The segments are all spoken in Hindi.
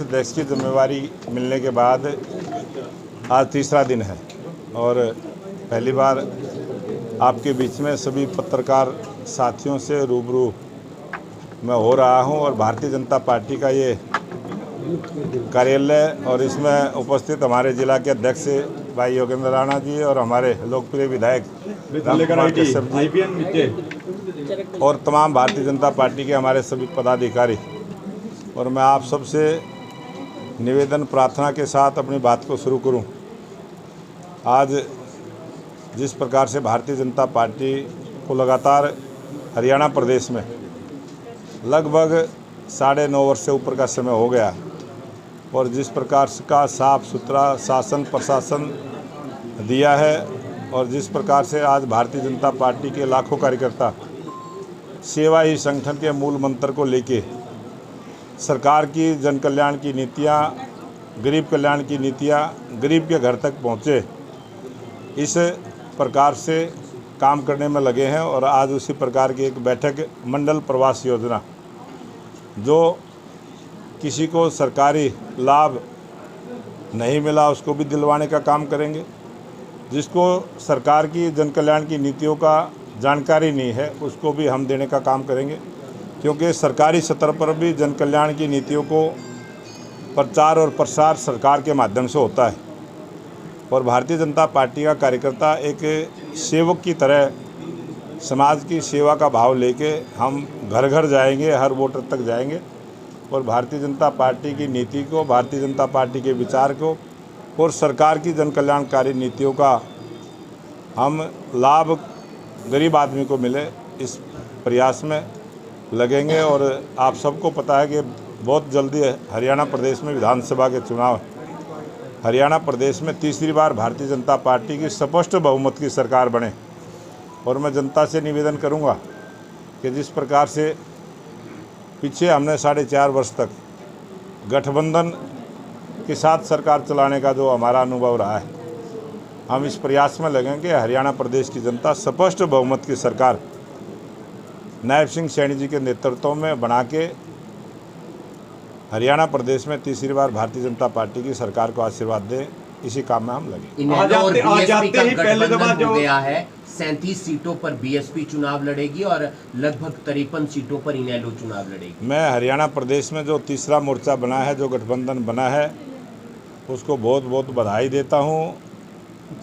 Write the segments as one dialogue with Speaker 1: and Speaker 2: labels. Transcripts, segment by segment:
Speaker 1: अध्यक्ष की जिम्मेवारी मिलने के बाद आज तीसरा दिन है और पहली बार आपके बीच में सभी पत्रकार साथियों से रूबरू मैं हो रहा हूं और भारतीय जनता पार्टी का ये कार्यालय और इसमें उपस्थित हमारे जिला के अध्यक्ष भाई योगेंद्र राणा जी और हमारे लोकप्रिय विधायक रामकुमार कश्यप जी और तमाम भारतीय जनता पार्टी के हमारे सभी पदाधिकारी, और मैं आप सबसे निवेदन प्रार्थना के साथ अपनी बात को शुरू करूं। आज जिस प्रकार से भारतीय जनता पार्टी को लगातार हरियाणा प्रदेश में लगभग 9.5 वर्ष से ऊपर का समय हो गया और जिस प्रकार का साफ सुथरा शासन प्रशासन दिया है और जिस प्रकार से आज भारतीय जनता पार्टी के लाखों कार्यकर्ता सेवा ही संगठन के मूल मंत्र को लेके सरकार की जन कल्याण की नीतियाँ, गरीब कल्याण की नीतियाँ गरीब के घर तक पहुँचे, इस प्रकार से काम करने में लगे हैं। और आज उसी प्रकार की एक बैठक मंडल प्रवास योजना, जो किसी को सरकारी लाभ नहीं मिला उसको भी दिलवाने का काम करेंगे, जिसको सरकार की जन कल्याण की नीतियों का जानकारी नहीं है उसको भी हम देने का काम करेंगे, क्योंकि सरकारी स्तर पर भी जन कल्याण की नीतियों को प्रचार और प्रसार सरकार के माध्यम से होता है। और भारतीय जनता पार्टी का कार्यकर्ता एक सेवक की तरह समाज की सेवा का भाव लेके हम घर घर जाएंगे, हर वोटर तक जाएंगे और भारतीय जनता पार्टी की नीति को, भारतीय जनता पार्टी के विचार को और सरकार की जन कल्याणकारी नीतियों का हम लाभ गरीब आदमी को मिले, इस प्रयास में लगेंगे। और आप सबको पता है कि बहुत जल्दी हरियाणा प्रदेश में विधानसभा के चुनाव है। हरियाणा प्रदेश में तीसरी बार भारतीय जनता पार्टी की स्पष्ट बहुमत की सरकार बने और मैं जनता से निवेदन करूंगा कि जिस प्रकार से पीछे हमने 4.5 वर्ष तक गठबंधन के साथ सरकार चलाने का जो हमारा अनुभव रहा है, हम इस प्रयास में लगेंगे हरियाणा प्रदेश की जनता स्पष्ट बहुमत की सरकार नायब सिंह सैनी जी के नेतृत्व में बना के हरियाणा प्रदेश में तीसरी बार भारतीय जनता पार्टी की सरकार को आशीर्वाद दें, इसी काम में हम लगे।
Speaker 2: हो गया है 37 सीटों पर बीएसपी चुनाव लड़ेगी और लगभग 53 सीटों पर इनेलो चुनाव लड़ेगी।
Speaker 1: मैं हरियाणा प्रदेश में जो तीसरा मोर्चा बना है, जो गठबंधन बना है, उसको बहुत बहुत बधाई देता हूँ,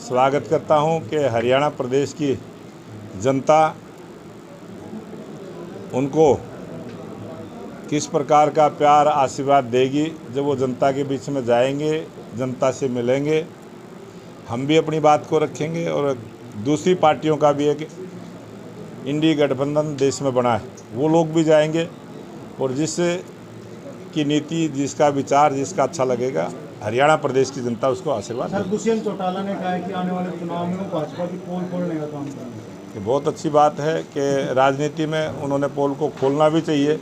Speaker 1: स्वागत करता हूँ कि हरियाणा प्रदेश की जनता उनको किस प्रकार का प्यार आशीर्वाद देगी जब वो जनता के बीच में जाएंगे, जनता से मिलेंगे। हम भी अपनी बात को रखेंगे और दूसरी पार्टियों का भी एक इंडी गठबंधन देश में बना है, वो लोग भी जाएंगे और जिस की नीति, जिसका विचार, जिसका अच्छा लगेगा, हरियाणा प्रदेश की जनता उसको आशीर्वाद देगी।
Speaker 3: दुष्यंत चौटाला ने कहा है कि आने वाले चुनाव में वो भाजपा की पोल खोलने का काम करेंगे।
Speaker 1: ये बहुत अच्छी बात है कि राजनीति में उन्होंने पोल को खोलना भी चाहिए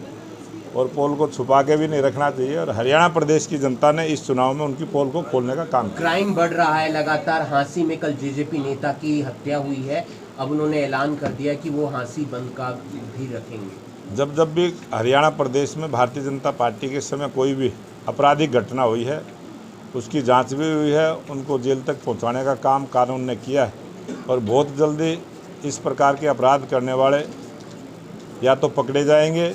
Speaker 1: और पोल को छुपा के भी नहीं रखना चाहिए, और हरियाणा प्रदेश की जनता ने इस चुनाव में उनकी पोल को खोलने का काम किया।
Speaker 2: क्राइम बढ़ रहा है लगातार। हांसी में कल जेजेपी नेता की हत्या हुई है, अब उन्होंने ऐलान कर दिया कि वो हांसी बंद का भी रखेंगे।
Speaker 1: जब भी हरियाणा प्रदेश में भारतीय जनता पार्टी के समय कोई भी आपराधिक घटना हुई है, उसकी जांच भी हुई है, उनको जेल तक पहुंचाने का काम कानून ने किया है और बहुत जल्दी इस प्रकार के अपराध करने वाले या तो पकड़े जाएंगे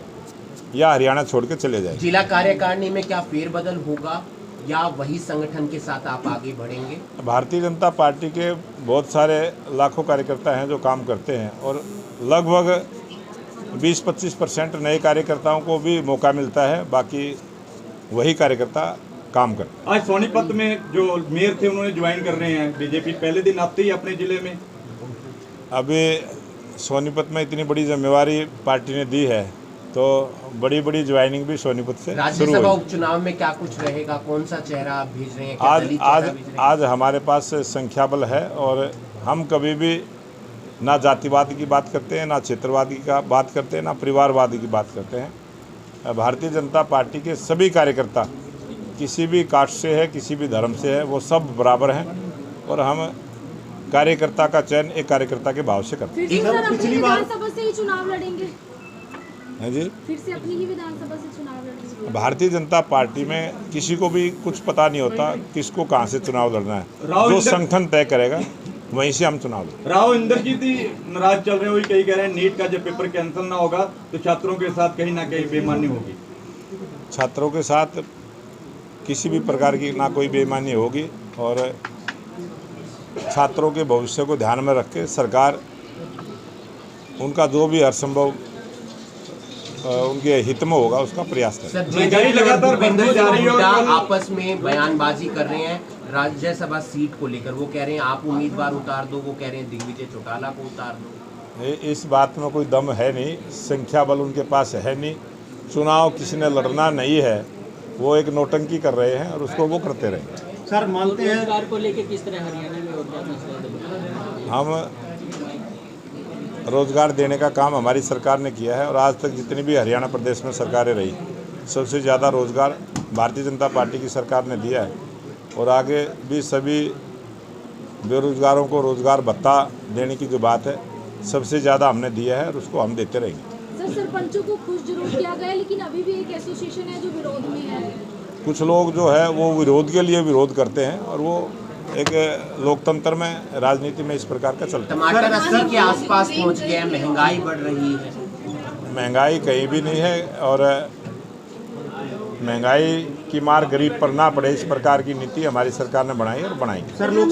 Speaker 1: या हरियाणा छोड़ के चले जाएंगे।
Speaker 2: जिला कार्यकारिणी में क्या फेरबदल होगा या वही संगठन के साथ आप आगे बढ़ेंगे?
Speaker 1: भारतीय जनता पार्टी के बहुत सारे लाखों कार्यकर्ता हैं जो काम करते हैं और लगभग 20-25% नए कार्यकर्ताओं को भी मौका मिलता है, बाकी वही कार्यकर्ता काम करते हैं।
Speaker 3: आज सोनीपत में जो मेयर थे उन्होंने ज्वाइन कर रहे हैं बीजेपी, पहले दिन आते ही अपने जिले में।
Speaker 1: अभी सोनीपत में इतनी बड़ी जिम्मेवारी पार्टी ने दी है तो बड़ी ज्वाइनिंग भी सोनीपत से शुरू हुई।
Speaker 2: राज्यसभा उपचुनाव में क्या कुछ रहेगा, कौन सा चेहरा आप भेज रहे हैं?
Speaker 1: आज हमारे पास संख्या बल है और हम कभी भी ना जातिवाद की बात करते हैं, ना क्षेत्रवाद की बात करते हैं, ना परिवारवाद की बात करते हैं। भारतीय जनता पार्टी के सभी कार्यकर्ता किसी भी कास्ट से है, किसी भी धर्म से है, वो सब बराबर हैं और हम कार्यकर्ता का चयन एक कार्यकर्ता के भाव से करते हैं।
Speaker 4: पिछली बार विधानसभा से ही चुनाव लड़ेंगे?
Speaker 1: हैं जी,
Speaker 4: फिर से अपनी ही विधानसभा से चुनाव लड़ेंगे?
Speaker 1: भारतीय जनता पार्टी में किसी को भी कुछ पता नहीं होता किसको कहाँ से चुनाव लड़ना है। जो संगठन तय करेगा वहीं से हम चुनाव लड़ेंगे।
Speaker 3: राव इंद्रजीत ही नाराज चल रहे हो, कई कह रहे हैं नीट का जब पेपर कैंसिल ना होगा तो छात्रों के साथ कहीं ना कहीं बेईमानी होगी।
Speaker 1: छात्रों के साथ किसी भी प्रकार की ना कोई बेईमानी होगी और छात्रों के भविष्य को ध्यान में रख के सरकार उनका जो भी हरसंभव उनके हित में होगा उसका प्रयास करें।
Speaker 3: महंगाई लगातार बढ़ती जा रही है और
Speaker 2: आपस में बयानबाजी कर रहे हैं राज्यसभा सीट को लेकर। वो कह रहे हैं आप उम्मीदवार उतार दो, वो कह रहे हैं दिग्विजय चौटाला को उतार दो।
Speaker 1: इस बात में कोई दम है नहीं, संख्या बल उनके पास है नहीं। चुनाव किसी ने लड़ना नहीं है, वो एक नौटंकी कर रहे हैं और उसको वो करते रहेंगे।
Speaker 4: सर मानते हैं
Speaker 5: रोजगार को लेकर किस तरह हरियाणा में रोजगार
Speaker 1: हम रोजगार देने का काम हमारी सरकार ने किया है और आज तक जितनी भी हरियाणा प्रदेश में सरकारें रही सबसे ज़्यादा रोजगार भारतीय जनता पार्टी की सरकार ने दिया है और आगे भी सभी बेरोजगारों को रोजगार भत्ता देने की जो बात है सबसे ज़्यादा हमने दिया है और उसको हम देते रहेंगे।
Speaker 6: सर सरपंचों को खुश जरूर किया गया लेकिन अभी भी एक एसोसिएशन है जो विरोध में है।
Speaker 1: कुछ लोग जो है वो विरोध के लिए विरोध करते हैं और वो एक लोकतंत्र में राजनीति में इस प्रकार का चलता है।
Speaker 2: टमाटर 80 के आसपास पहुंच गए हैं, महंगाई बढ़ रही है।
Speaker 1: महंगाई कहीं भी नहीं है और महंगाई की मार गरीब पर ना पड़े इस प्रकार की नीति हमारी सरकार ने बनाई और बनाएगी।
Speaker 4: सर लोग